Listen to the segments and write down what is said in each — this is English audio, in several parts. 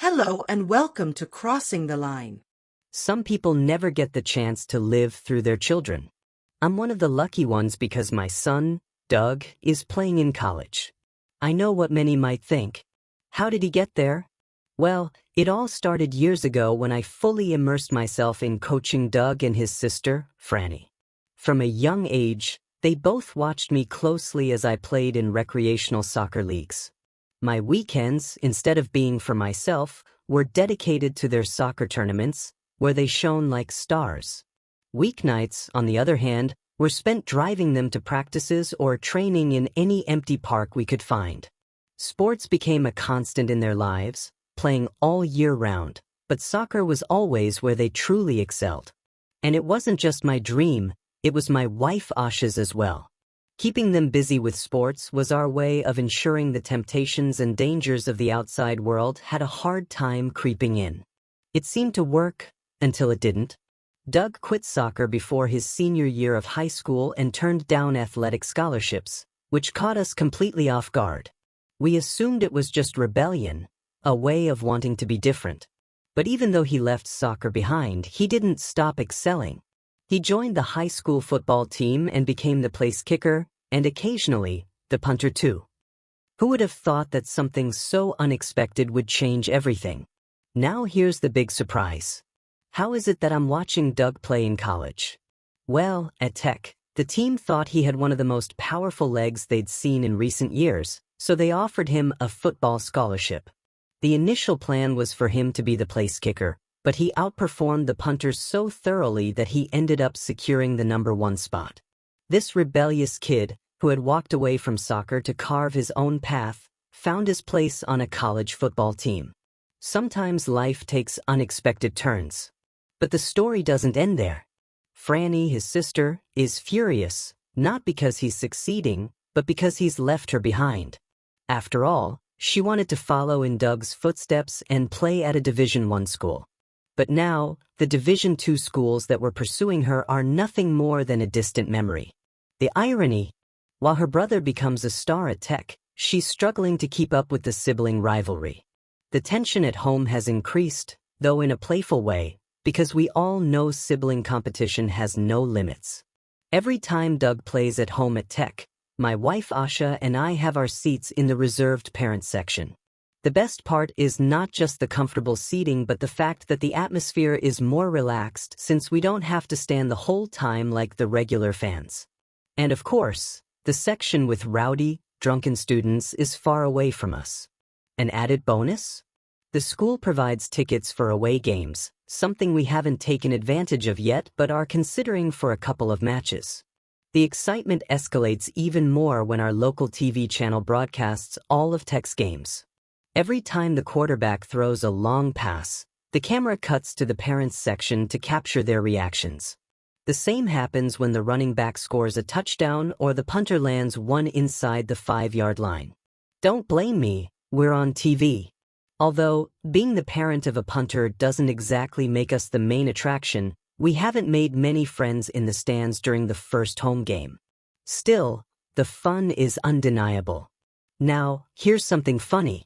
Hello and welcome to Crossing the Line. Some people never get the chance to live through their children. I'm one of the lucky ones because my son, Doug, is playing in college. I know what many might think. How did he get there? Well, it all started years ago when I fully immersed myself in coaching Doug and his sister, Franny. From a young age, they both watched me closely as I played in recreational soccer leagues. My weekends, instead of being for myself, were dedicated to their soccer tournaments, where they shone like stars. Weeknights, on the other hand, were spent driving them to practices or training in any empty park we could find. Sports became a constant in their lives, playing all year round, but soccer was always where they truly excelled. And it wasn't just my dream, it was my wife Asha's as well. Keeping them busy with sports was our way of ensuring the temptations and dangers of the outside world had a hard time creeping in. It seemed to work until it didn't. Doug quit soccer before his senior year of high school and turned down athletic scholarships, which caught us completely off guard. We assumed it was just rebellion, a way of wanting to be different. But even though he left soccer behind, he didn't stop excelling. He joined the high school football team and became the place kicker, and occasionally, the punter too. Who would have thought that something so unexpected would change everything? Now here's the big surprise. How is it that I'm watching Doug play in college? Well, at Tech, the team thought he had one of the most powerful legs they'd seen in recent years, so they offered him a football scholarship. The initial plan was for him to be the place kicker, but he outperformed the punters so thoroughly that he ended up securing the #1 spot. This rebellious kid, who had walked away from soccer to carve his own path, found his place on a college football team. Sometimes life takes unexpected turns. But the story doesn't end there. Franny, his sister, is furious, not because he's succeeding, but because he's left her behind. After all, she wanted to follow in Doug's footsteps and play at a Division I school. But now, the Division II schools that were pursuing her are nothing more than a distant memory. The irony, while her brother becomes a star at Tech, she's struggling to keep up with the sibling rivalry. The tension at home has increased, though in a playful way, because we all know sibling competition has no limits. Every time Doug plays at home at Tech, my wife Asha and I have our seats in the reserved parents section. The best part is not just the comfortable seating but the fact that the atmosphere is more relaxed since we don't have to stand the whole time like the regular fans. And of course, the section with rowdy, drunken students is far away from us. An added bonus? The school provides tickets for away games, something we haven't taken advantage of yet but are considering for a couple of matches. The excitement escalates even more when our local TV channel broadcasts all of Tech's games. Every time the quarterback throws a long pass, the camera cuts to the parents section to capture their reactions. The same happens when the running back scores a touchdown or the punter lands one inside the 5-yard line. Don't blame me, we're on TV. Although, being the parent of a punter doesn't exactly make us the main attraction, we haven't made many friends in the stands during the first home game. Still, the fun is undeniable. Now, here's something funny.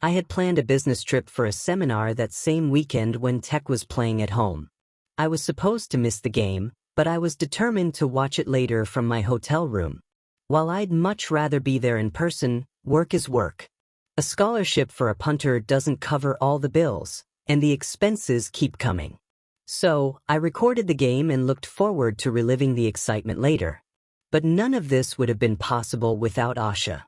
I had planned a business trip for a seminar that same weekend when Tech was playing at home. I was supposed to miss the game, but I was determined to watch it later from my hotel room. While I'd much rather be there in person, work is work. A scholarship for a punter doesn't cover all the bills, and the expenses keep coming. So, I recorded the game and looked forward to reliving the excitement later. But none of this would have been possible without Asha.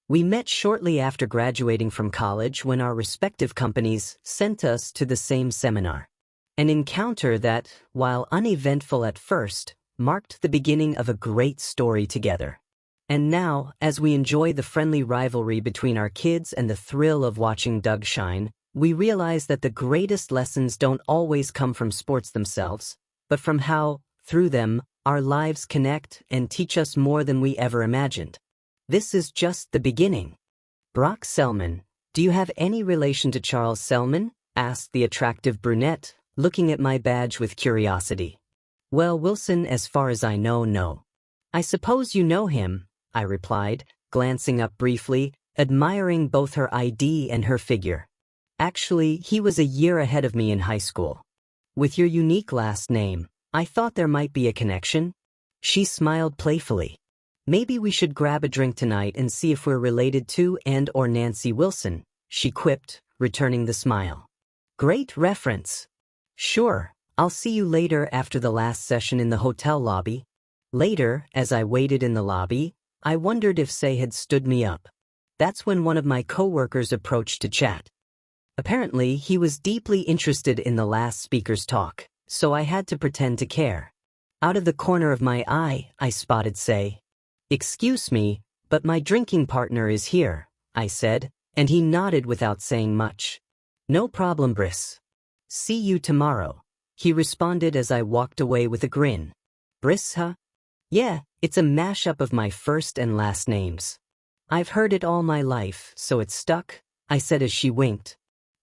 We met shortly after graduating from college when our respective companies sent us to the same seminar. An encounter that, while uneventful at first, marked the beginning of a great story together. And now, as we enjoy the friendly rivalry between our kids and the thrill of watching Doug shine, we realize that the greatest lessons don't always come from sports themselves, but from how, through them, our lives connect and teach us more than we ever imagined. This is just the beginning. Brock Selman, do you have any relation to Charles Selman? Asked the attractive brunette, looking at my badge with curiosity. Well, Wilson, as far as I know, no. I suppose you know him, I replied, glancing up briefly, admiring both her ID and her figure. Actually, he was a year ahead of me in high school. With your unique last name, I thought there might be a connection. She smiled playfully. Maybe we should grab a drink tonight and see if we're related to and/or Nancy Wilson, she quipped, returning the smile. Great reference. Sure, I'll see you later after the last session in the hotel lobby. Later, as I waited in the lobby, I wondered if Say had stood me up. That's when one of my coworkers approached to chat. Apparently, he was deeply interested in the last speaker's talk, so I had to pretend to care. Out of the corner of my eye, I spotted Say. Excuse me, but my drinking partner is here, I said, and he nodded without saying much. No problem, Briss. See you tomorrow, he responded as I walked away with a grin. Briss, huh? Yeah, it's a mashup of my first and last names. I've heard it all my life, so it stuck, I said as she winked.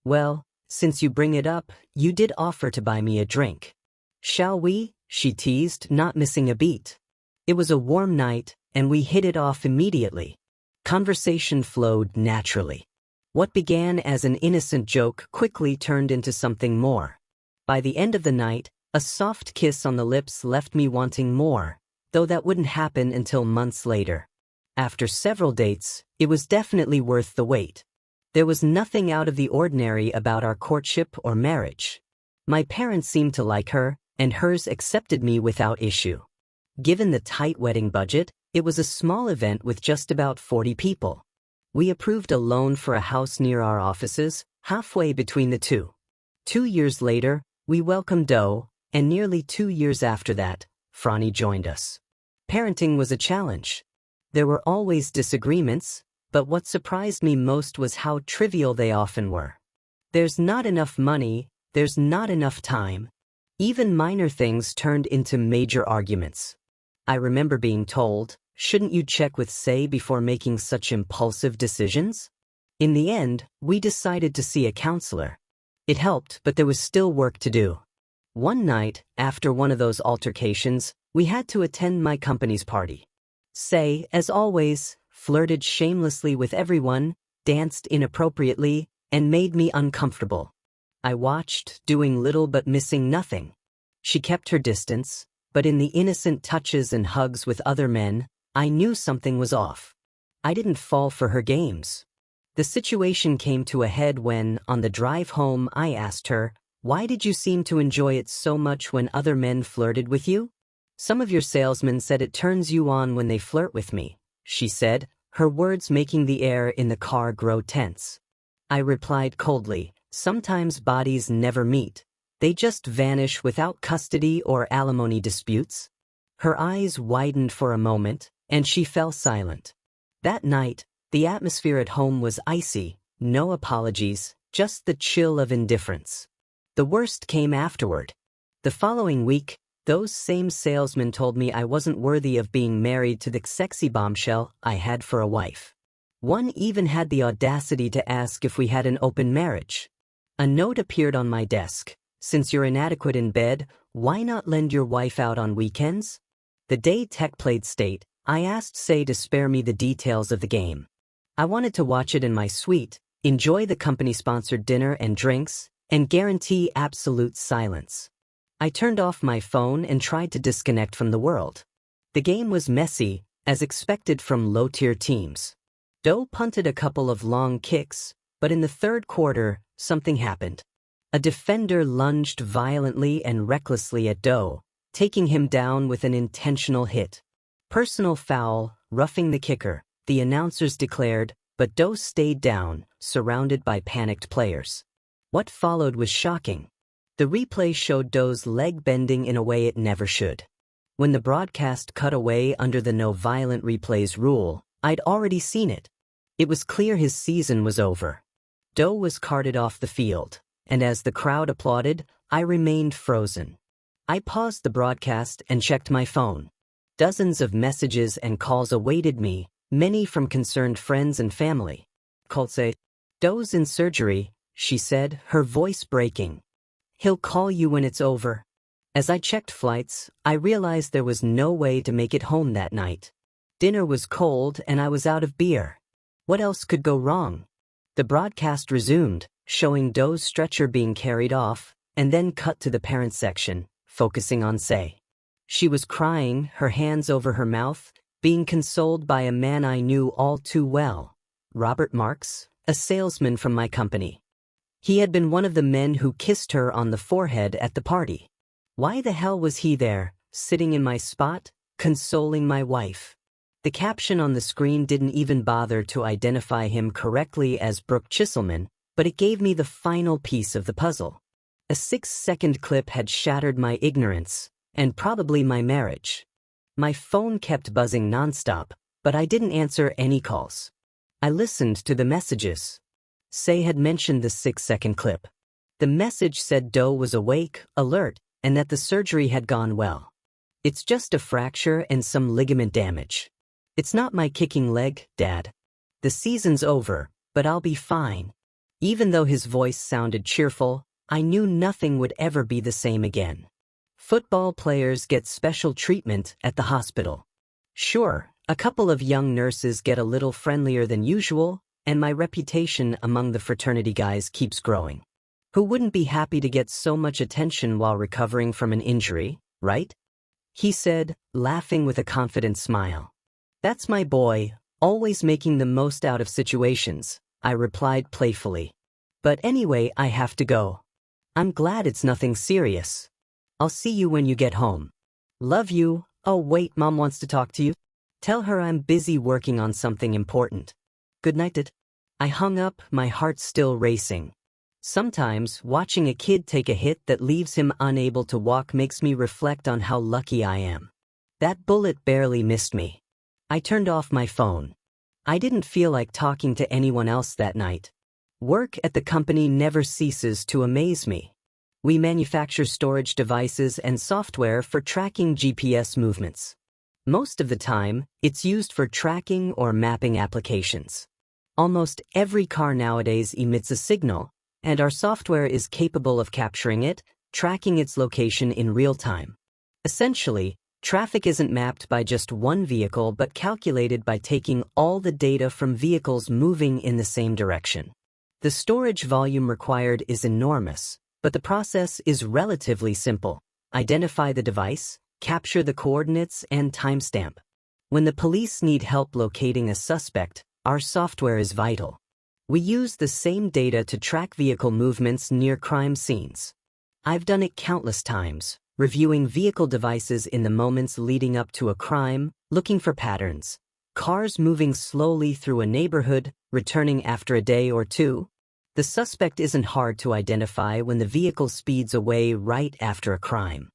Well, since you bring it up, you did offer to buy me a drink. Shall we? She teased, not missing a beat. It was a warm night, and we hit it off immediately. Conversation flowed naturally. What began as an innocent joke quickly turned into something more. By the end of the night, a soft kiss on the lips left me wanting more, though that wouldn't happen until months later. After several dates, it was definitely worth the wait. There was nothing out of the ordinary about our courtship or marriage. My parents seemed to like her, and hers accepted me without issue. Given the tight wedding budget, it was a small event with just about 40 people. We approved a loan for a house near our offices, halfway between the two. 2 years later, we welcomed Doe, and nearly 2 years after that, Franny joined us. Parenting was a challenge. There were always disagreements, but what surprised me most was how trivial they often were. There's not enough money, there's not enough time. Even minor things turned into major arguments. I remember being told, shouldn't you check with Say before making such impulsive decisions? In the end, we decided to see a counselor. It helped, but there was still work to do. One night, after one of those altercations, we had to attend my company's party. Say, as always, flirted shamelessly with everyone, danced inappropriately, and made me uncomfortable. I watched, doing little but missing nothing. She kept her distance, but in the innocent touches and hugs with other men, I knew something was off. I didn't fall for her games. The situation came to a head when, on the drive home, I asked her, "Why did you seem to enjoy it so much when other men flirted with you?" "Some of your salesmen said it turns you on when they flirt with me," she said, her words making the air in the car grow tense. I replied coldly, "Sometimes bodies never meet. They just vanish without custody or alimony disputes." Her eyes widened for a moment, and she fell silent. That night, the atmosphere at home was icy, no apologies, just the chill of indifference. The worst came afterward. The following week, those same salesmen told me I wasn't worthy of being married to the sexy bombshell I had for a wife. One even had the audacity to ask if we had an open marriage. A note appeared on my desk. "Since you're inadequate in bed, why not lend your wife out on weekends?" The day Tech played state, I asked Say to spare me the details of the game. I wanted to watch it in my suite, enjoy the company-sponsored dinner and drinks, and guarantee absolute silence. I turned off my phone and tried to disconnect from the world. The game was messy, as expected from low-tier teams. Doe punted a couple of long kicks, but in the third quarter, something happened. A defender lunged violently and recklessly at Doe, taking him down with an intentional hit. "Personal foul, roughing the kicker," the announcers declared, but Doe stayed down, surrounded by panicked players. What followed was shocking. The replay showed Doe's leg bending in a way it never should. When the broadcast cut away under the no violent replays rule, I'd already seen it. It was clear his season was over. Doe was carted off the field, and as the crowd applauded, I remained frozen. I paused the broadcast and checked my phone. Dozens of messages and calls awaited me, many from concerned friends and family. Called say, "Doe's in surgery," she said, her voice breaking. "He'll call you when it's over." As I checked flights, I realized there was no way to make it home that night. Dinner was cold and I was out of beer. What else could go wrong? The broadcast resumed, showing Doe's stretcher being carried off, and then cut to the parent section, focusing on Say. She was crying, her hands over her mouth, being consoled by a man I knew all too well, Robert Marks, a salesman from my company. He had been one of the men who kissed her on the forehead at the party. Why the hell was he there, sitting in my spot, consoling my wife? The caption on the screen didn't even bother to identify him correctly as Brooke Chiselman, but it gave me the final piece of the puzzle. A 6-second clip had shattered my ignorance, and probably my marriage. My phone kept buzzing nonstop, but I didn't answer any calls. I listened to the messages. Say had mentioned the 6-second clip. The message said Doe was awake, alert, and that the surgery had gone well. It's just a fracture and some ligament damage. It's not my kicking leg, Dad. The season's over, but I'll be fine. Even though his voice sounded cheerful, I knew nothing would ever be the same again. Football players get special treatment at the hospital. Sure, a couple of young nurses get a little friendlier than usual, and my reputation among the fraternity guys keeps growing. Who wouldn't be happy to get so much attention while recovering from an injury, right? He said, laughing with a confident smile. That's my boy, always making the most out of situations, I replied playfully. But anyway, I have to go. I'm glad it's nothing serious. I'll see you when you get home. Love you. Oh wait, Mom wants to talk to you. Tell her I'm busy working on something important. Good night. I hung up, my heart still racing. Sometimes, watching a kid take a hit that leaves him unable to walk makes me reflect on how lucky I am. That bullet barely missed me. I turned off my phone. I didn't feel like talking to anyone else that night. Work at the company never ceases to amaze me. We manufacture storage devices and software for tracking GPS movements. Most of the time, it's used for tracking or mapping applications. Almost every car nowadays emits a signal, and our software is capable of capturing it, tracking its location in real time. Essentially, traffic isn't mapped by just one vehicle but calculated by taking all the data from vehicles moving in the same direction. The storage volume required is enormous, but the process is relatively simple. Identify the device, capture the coordinates, and timestamp. When the police need help locating a suspect, our software is vital. We use the same data to track vehicle movements near crime scenes. I've done it countless times, reviewing vehicle devices in the moments leading up to a crime, looking for patterns. Cars moving slowly through a neighborhood, returning after a day or two. The suspect isn't hard to identify when the vehicle speeds away right after a crime.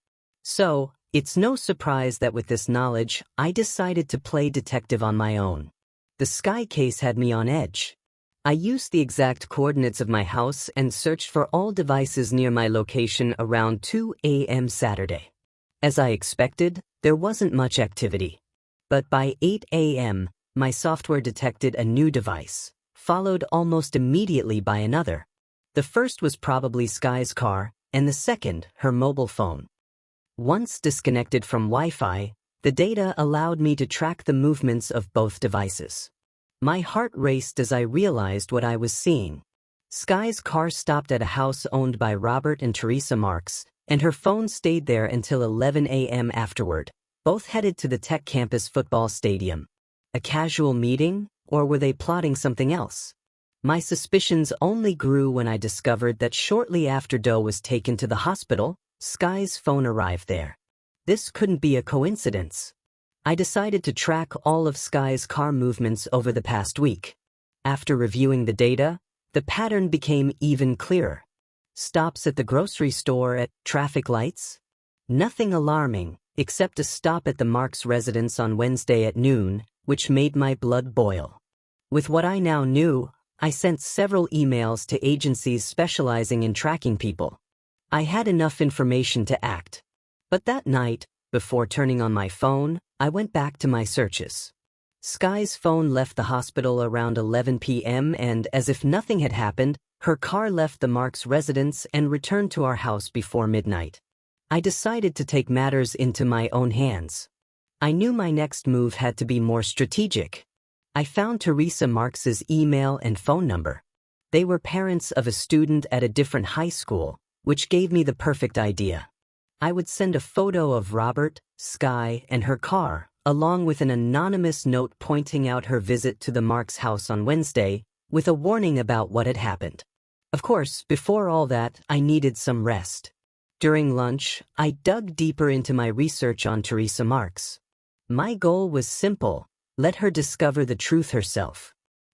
So, it's no surprise that with this knowledge, I decided to play detective on my own. The Sky case had me on edge. I used the exact coordinates of my house and searched for all devices near my location around 2 a.m. Saturday. As I expected, there wasn't much activity. But by 8 a.m., my software detected a new device, followed almost immediately by another. The first was probably Sky's car, and the second, her mobile phone. Once disconnected from Wi-Fi, the data allowed me to track the movements of both devices. My heart raced as I realized what I was seeing. Sky's car stopped at a house owned by Robert and Teresa Marks, and her phone stayed there until 11 a.m. afterward, both headed to the Tech Campus football stadium. A casual meeting, or were they plotting something else? My suspicions only grew when I discovered that shortly after Doe was taken to the hospital, Sky's phone arrived there. This couldn't be a coincidence. I decided to track all of Sky's car movements over the past week. After reviewing the data, the pattern became even clearer. Stops at the grocery store, at traffic lights. Nothing alarming, except a stop at the Marks residence on Wednesday at noon, which made my blood boil. With what I now knew, I sent several emails to agencies specializing in tracking people. I had enough information to act. But that night, before turning on my phone, I went back to my searches. Sky's phone left the hospital around 11 p.m. and, as if nothing had happened, her car left the Marks residence and returned to our house before midnight. I decided to take matters into my own hands. I knew my next move had to be more strategic. I found Teresa Marks's email and phone number. They were parents of a student at a different high school, which gave me the perfect idea. I would send a photo of Robert, Sky, and her car, along with an anonymous note pointing out her visit to the Marks' house on Wednesday, with a warning about what had happened. Of course, before all that, I needed some rest. During lunch, I dug deeper into my research on Teresa Marks. My goal was simple: let her discover the truth herself.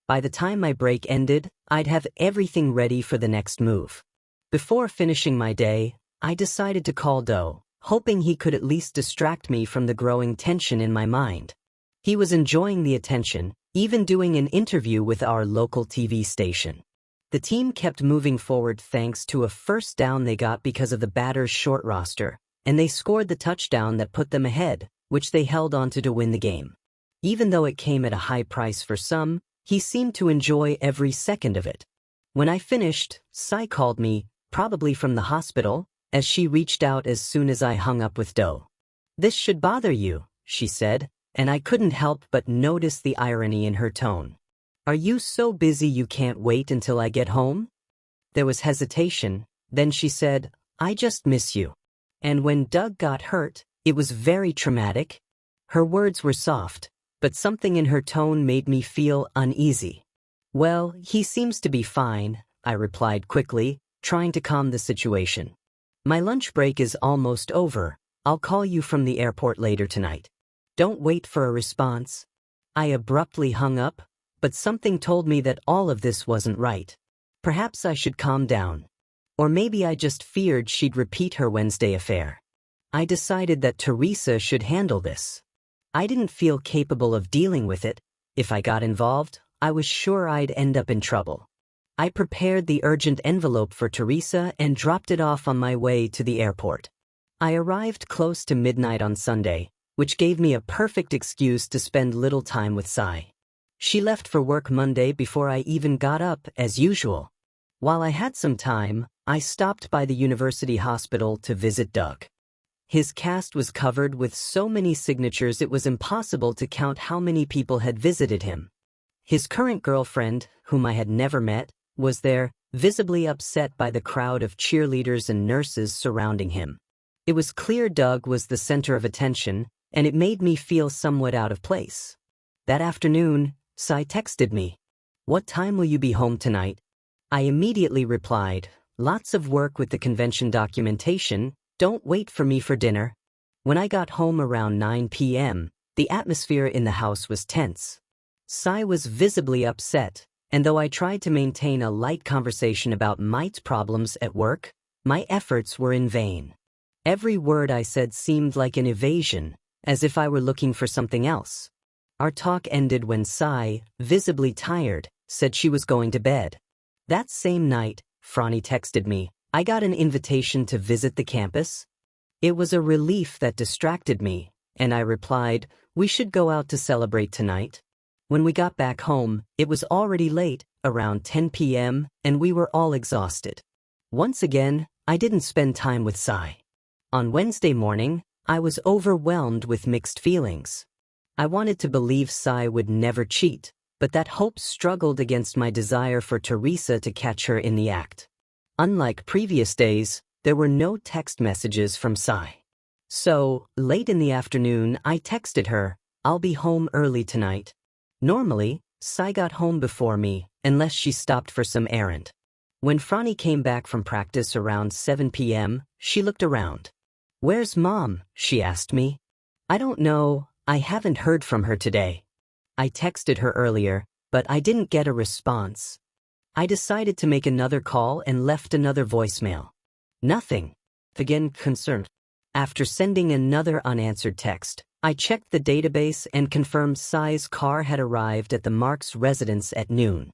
By the time my break ended, I'd have everything ready for the next move. Before finishing my day, I decided to call Doe, hoping he could at least distract me from the growing tension in my mind. He was enjoying the attention, even doing an interview with our local TV station. The team kept moving forward thanks to a first down they got because of the batter's short roster, and they scored the touchdown that put them ahead, which they held onto to win the game. Even though it came at a high price for some, he seemed to enjoy every second of it. When I finished, Cy called me, probably from the hospital, as she reached out as soon as I hung up with Doe. "This should bother you," she said, and I couldn't help but notice the irony in her tone. "Are you so busy you can't wait until I get home?" There was hesitation, then she said, "I just miss you. And when Doug got hurt, it was very traumatic." Her words were soft, but something in her tone made me feel uneasy. "Well, he seems to be fine," I replied quickly, trying to calm the situation. "My lunch break is almost over. I'll call you from the airport later tonight." "Don't wait for a response." I abruptly hung up, but something told me that all of this wasn't right. Perhaps I should calm down. Or maybe I just feared she'd repeat her Wednesday affair. I decided that Teresa should handle this. I didn't feel capable of dealing with it. If I got involved, I was sure I'd end up in trouble. I prepared the urgent envelope for Teresa and dropped it off on my way to the airport. I arrived close to midnight on Sunday, which gave me a perfect excuse to spend little time with Cy. She left for work Monday before I even got up, as usual. While I had some time, I stopped by the university hospital to visit Doug. His cast was covered with so many signatures it was impossible to count how many people had visited him. His current girlfriend, whom I had never met, was there, visibly upset by the crowd of cheerleaders and nurses surrounding him. It was clear Doug was the center of attention, and it made me feel somewhat out of place. That afternoon, Cy texted me, "What time will you be home tonight?" I immediately replied, "Lots of work with the convention documentation. Don't wait for me for dinner." When I got home around 9 p.m., the atmosphere in the house was tense. Cy was visibly upset, and though I tried to maintain a light conversation about Mike's problems at work, my efforts were in vain. Every word I said seemed like an evasion, as if I were looking for something else. Our talk ended when Cy, visibly tired, said she was going to bed. That same night, Franny texted me, "I got an invitation to visit the campus." It was a relief that distracted me, and I replied, "We should go out to celebrate tonight." When we got back home, it was already late, around 10 p.m., and we were all exhausted. Once again, I didn't spend time with Cy. On Wednesday morning, I was overwhelmed with mixed feelings. I wanted to believe Cy would never cheat, but that hope struggled against my desire for Teresa to catch her in the act. Unlike previous days, there were no text messages from Cy. So, late in the afternoon, I texted her, "I'll be home early tonight." Normally, Cy got home before me, unless she stopped for some errand. When Franny came back from practice around 7 p.m., she looked around. "Where's Mom?" she asked me. "I don't know. I haven't heard from her today." I texted her earlier, but I didn't get a response. I decided to make another call and left another voicemail. Nothing. Again concerned. After sending another unanswered text, I checked the database and confirmed Cy's car had arrived at the Marks residence at noon.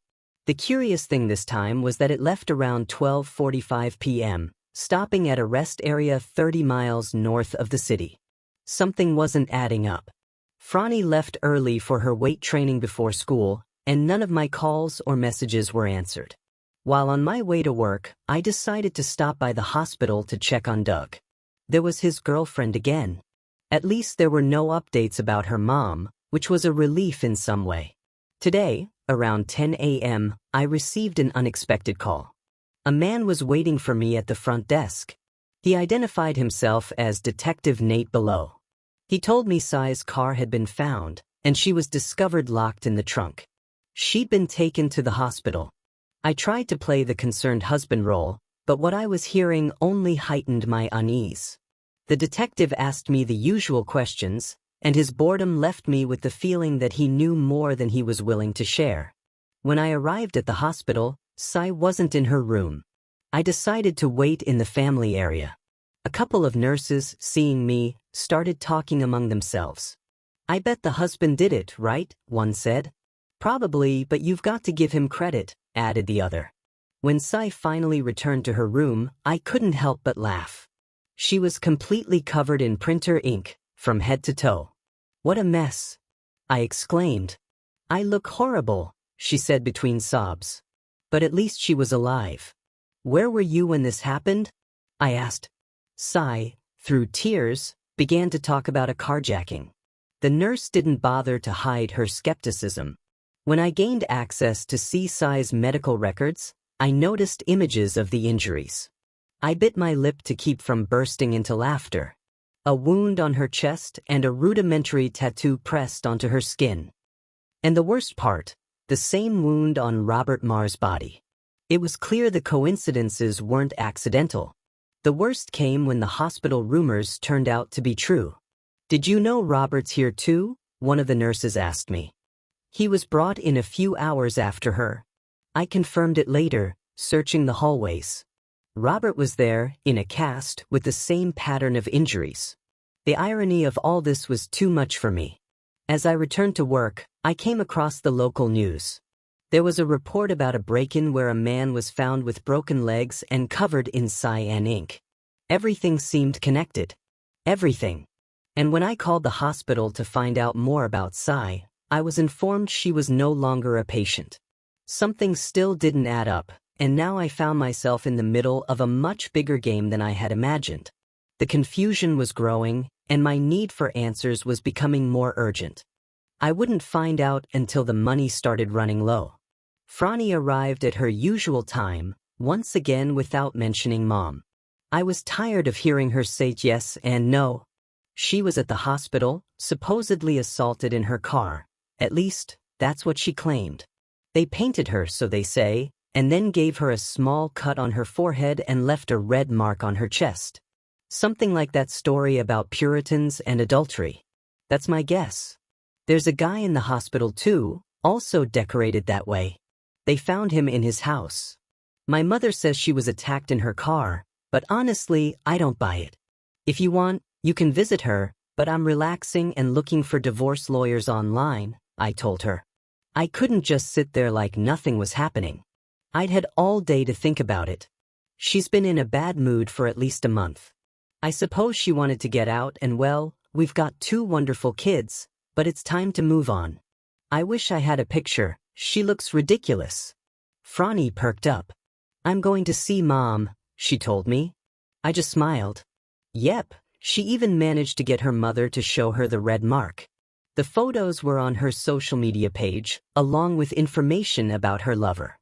The curious thing this time was that it left around 12:45 p.m., stopping at a rest area 30 miles north of the city. Something wasn't adding up. Franny left early for her weight training before school, and none of my calls or messages were answered. While on my way to work, I decided to stop by the hospital to check on Doug. There was his girlfriend again. At least there were no updates about her mom, which was a relief in some way. Today, around 10 a.m., I received an unexpected call. A man was waiting for me at the front desk. He identified himself as Detective Nate Below. He told me Cyan's car had been found, and she was discovered locked in the trunk. She'd been taken to the hospital. I tried to play the concerned husband role, but what I was hearing only heightened my unease. The detective asked me the usual questions, and his boredom left me with the feeling that he knew more than he was willing to share. When I arrived at the hospital, Cyan wasn't in her room. I decided to wait in the family area. A couple of nurses, seeing me, started talking among themselves. "I bet the husband did it, right?" one said. "Probably, but you've got to give him credit," added the other. When Cyan finally returned to her room, I couldn't help but laugh. She was completely covered in printer ink, from head to toe. "What a mess!" I exclaimed. "I look horrible," she said between sobs. But at least she was alive. "Where were you when this happened?" I asked. Cyan, through tears, began to talk about a carjacking. The nurse didn't bother to hide her skepticism. When I gained access to see Cyan's medical records, I noticed images of the injuries. I bit my lip to keep from bursting into laughter. A wound on her chest and a rudimentary tattoo pressed onto her skin. And the worst part, the same wound on Robert Marr's body. It was clear the coincidences weren't accidental. The worst came when the hospital rumors turned out to be true. "Did you know Robert's here too?" one of the nurses asked me. "He was brought in a few hours after her." I confirmed it later, searching the hallways. Robert was there, in a cast, with the same pattern of injuries. The irony of all this was too much for me. As I returned to work, I came across the local news. There was a report about a break-in where a man was found with broken legs and covered in cyan ink. Everything seemed connected. Everything. And when I called the hospital to find out more about Cyan, I was informed she was no longer a patient. Something still didn't add up, and now I found myself in the middle of a much bigger game than I had imagined. The confusion was growing, and my need for answers was becoming more urgent. I wouldn't find out until the money started running low. Franny arrived at her usual time, once again without mentioning Mom. I was tired of hearing her say yes and no. She was at the hospital, supposedly assaulted in her car. At least, that's what she claimed. They painted her, so they say, and then gave her a small cut on her forehead and left a red mark on her chest. Something like that story about Puritans and adultery. That's my guess. There's a guy in the hospital too, also decorated that way. They found him in his house. My mother says she was attacked in her car, but honestly, I don't buy it. If you want, you can visit her, but I'm relaxing and looking for divorce lawyers online, I told her. I couldn't just sit there like nothing was happening. I'd had all day to think about it. She's been in a bad mood for at least a month. I suppose she wanted to get out and well, we've got 2 wonderful kids, but it's time to move on. I wish I had a picture. She looks ridiculous. Franny perked up. "I'm going to see Mom," she told me. I just smiled. Yep, she even managed to get her mother to show her the red mark. The photos were on her social media page, along with information about her lover.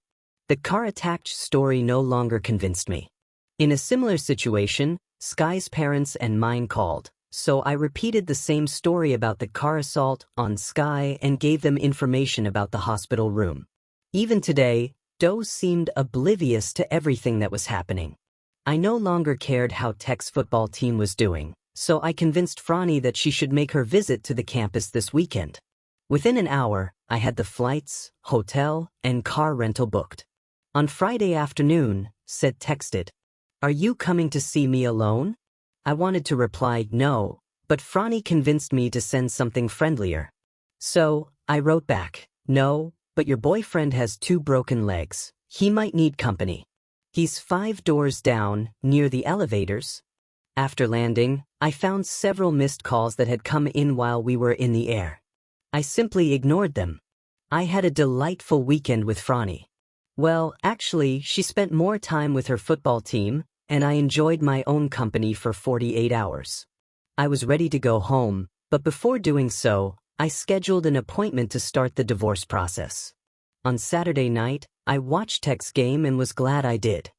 The car-attached story no longer convinced me. In a similar situation, Sky's parents and mine called, so I repeated the same story about the car assault on Sky and gave them information about the hospital room. Even today, Doe seemed oblivious to everything that was happening. I no longer cared how Tech's football team was doing, so I convinced Franny that she should make her visit to the campus this weekend. Within an hour, I had the flights, hotel, and car rental booked. On Friday afternoon, Sid texted, "Are you coming to see me alone?" I wanted to reply no, but Franny convinced me to send something friendlier. So, I wrote back, "No, but your boyfriend has 2 broken legs. He might need company. He's 5 doors down, near the elevators." After landing, I found several missed calls that had come in while we were in the air. I simply ignored them. I had a delightful weekend with Franny. Well, actually, she spent more time with her football team, and I enjoyed my own company for 48 hours. I was ready to go home, but before doing so, I scheduled an appointment to start the divorce process. On Saturday night, I watched Tech's game and was glad I did.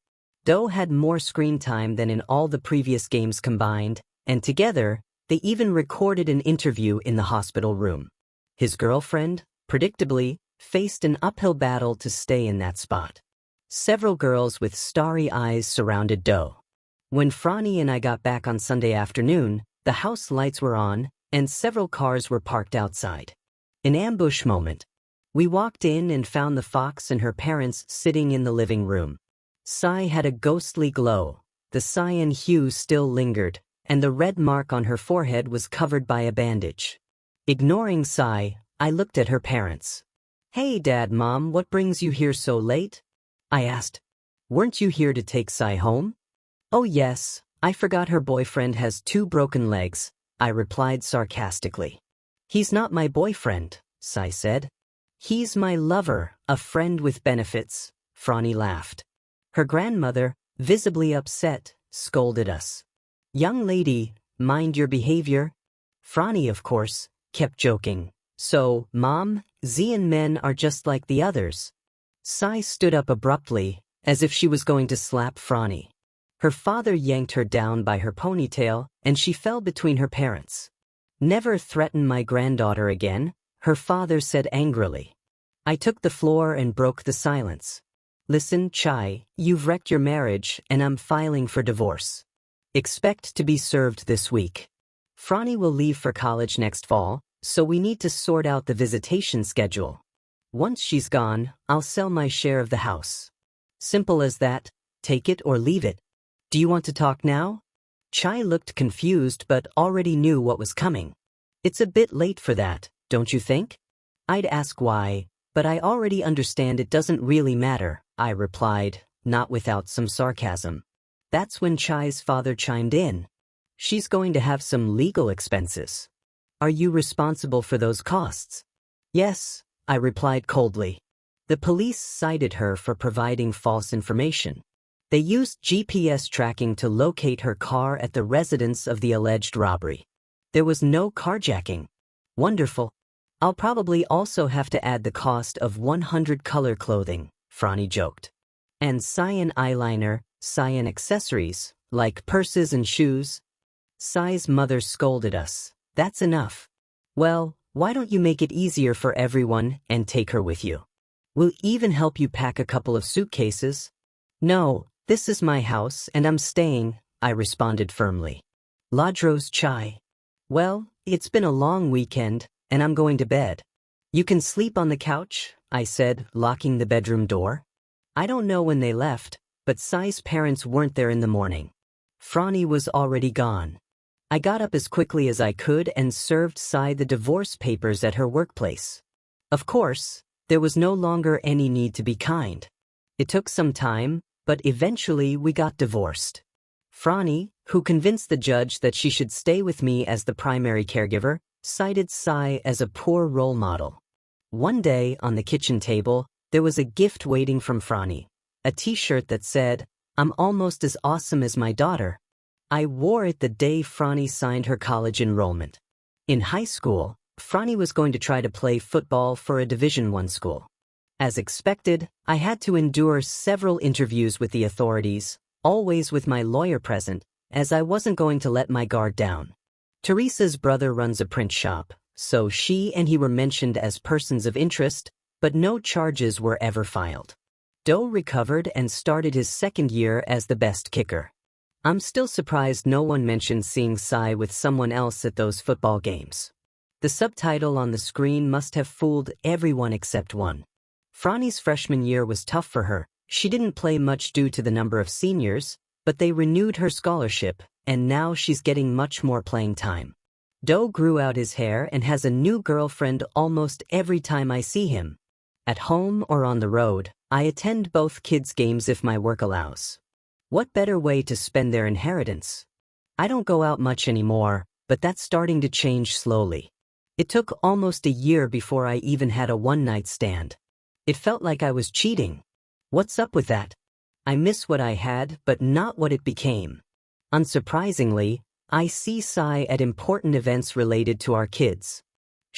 Doe had more screen time than in all the previous games combined, and together, they even recorded an interview in the hospital room. His girlfriend, predictably, faced an uphill battle to stay in that spot. Several girls with starry eyes surrounded Doe. When Franny and I got back on Sunday afternoon, the house lights were on, and several cars were parked outside. An ambush moment. We walked in and found the fox and her parents sitting in the living room. Cy had a ghostly glow, the cyan hue still lingered, and the red mark on her forehead was covered by a bandage. Ignoring Cy, I looked at her parents. "Hey Dad, Mom, what brings you here so late?" I asked. "Weren't you here to take Cy home?" "Oh yes, I forgot her boyfriend has 2 broken legs," I replied sarcastically. "He's not my boyfriend," Cy said. "He's my lover, a friend with benefits," Franny laughed. Her grandmother, visibly upset, scolded us. "Young lady, mind your behavior." Franny, of course, kept joking. "So, Mom, Cyan men are just like the others." Cy stood up abruptly, as if she was going to slap Franny. Her father yanked her down by her ponytail, and she fell between her parents. "Never threaten my granddaughter again," her father said angrily. I took the floor and broke the silence. "Listen, Chai, you've wrecked your marriage, and I'm filing for divorce. Expect to be served this week. Franny will leave for college next fall, so we need to sort out the visitation schedule. Once she's gone, I'll sell my share of the house. Simple as that, take it or leave it. Do you want to talk now?" Chai looked confused but already knew what was coming. "It's a bit late for that, don't you think?" I'd ask why, but I already understand it doesn't really matter, I replied, not without some sarcasm. That's when Chai's father chimed in. "She's going to have some legal expenses. Are you responsible for those costs?" "Yes," I replied coldly. The police cited her for providing false information. They used GPS tracking to locate her car at the residence of the alleged robbery. There was no carjacking. Wonderful. I'll probably also have to add the cost of 100 color clothing, Franny joked. And cyan eyeliner, cyan accessories, like purses and shoes. Cy's mother scolded us. "That's enough. Well, why don't you make it easier for everyone and take her with you? We'll even help you pack a couple of suitcases." "No, this is my house and I'm staying," I responded firmly. Ladros Chai. "Well, it's been a long weekend, and I'm going to bed." "You can sleep on the couch," I said, locking the bedroom door. I don't know when they left, but Cy's parents weren't there in the morning. Franny was already gone. I got up as quickly as I could and served Cy the divorce papers at her workplace. Of course, there was no longer any need to be kind. It took some time, but eventually we got divorced. Franny, who convinced the judge that she should stay with me as the primary caregiver, cited Cy as a poor role model. One day, on the kitchen table, there was a gift waiting from Franny, a t-shirt that said, "I'm almost as awesome as my daughter." I wore it the day Franny signed her college enrollment. In high school, Franny was going to try to play football for a Division I school. As expected, I had to endure several interviews with the authorities, always with my lawyer present, as I wasn't going to let my guard down. Teresa's brother runs a print shop, so she and he were mentioned as persons of interest, but no charges were ever filed. Doe recovered and started his second year as the best kicker. I'm still surprised no one mentioned seeing Cy with someone else at those football games. The subtitle on the screen must have fooled everyone except one. Franny's freshman year was tough for her. She didn't play much due to the number of seniors, but they renewed her scholarship, and now she's getting much more playing time. Doe grew out his hair and has a new girlfriend almost every time I see him. At home or on the road, I attend both kids' games if my work allows. What better way to spend their inheritance? I don't go out much anymore, but that's starting to change slowly. It took almost a year before I even had a one-night stand. It felt like I was cheating. What's up with that? I miss what I had, but not what it became. Unsurprisingly, I see Cy at important events related to our kids.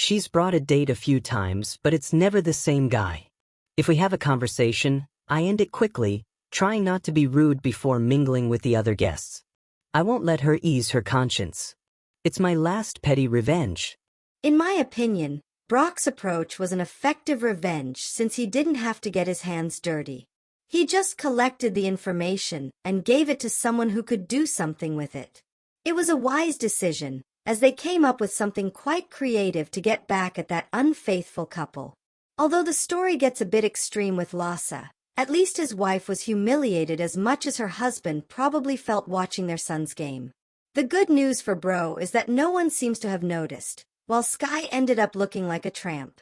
She's brought a date a few times, but it's never the same guy. If we have a conversation, I end it quickly, trying not to be rude before mingling with the other guests. I won't let her ease her conscience. It's my last petty revenge. In my opinion, Brock's approach was an effective revenge since he didn't have to get his hands dirty. He just collected the information and gave it to someone who could do something with it. It was a wise decision, as they came up with something quite creative to get back at that unfaithful couple. Although the story gets a bit extreme with Lhasa, at least his wife was humiliated as much as her husband probably felt watching their son's game. The good news for Bro is that no one seems to have noticed, while Sky ended up looking like a tramp.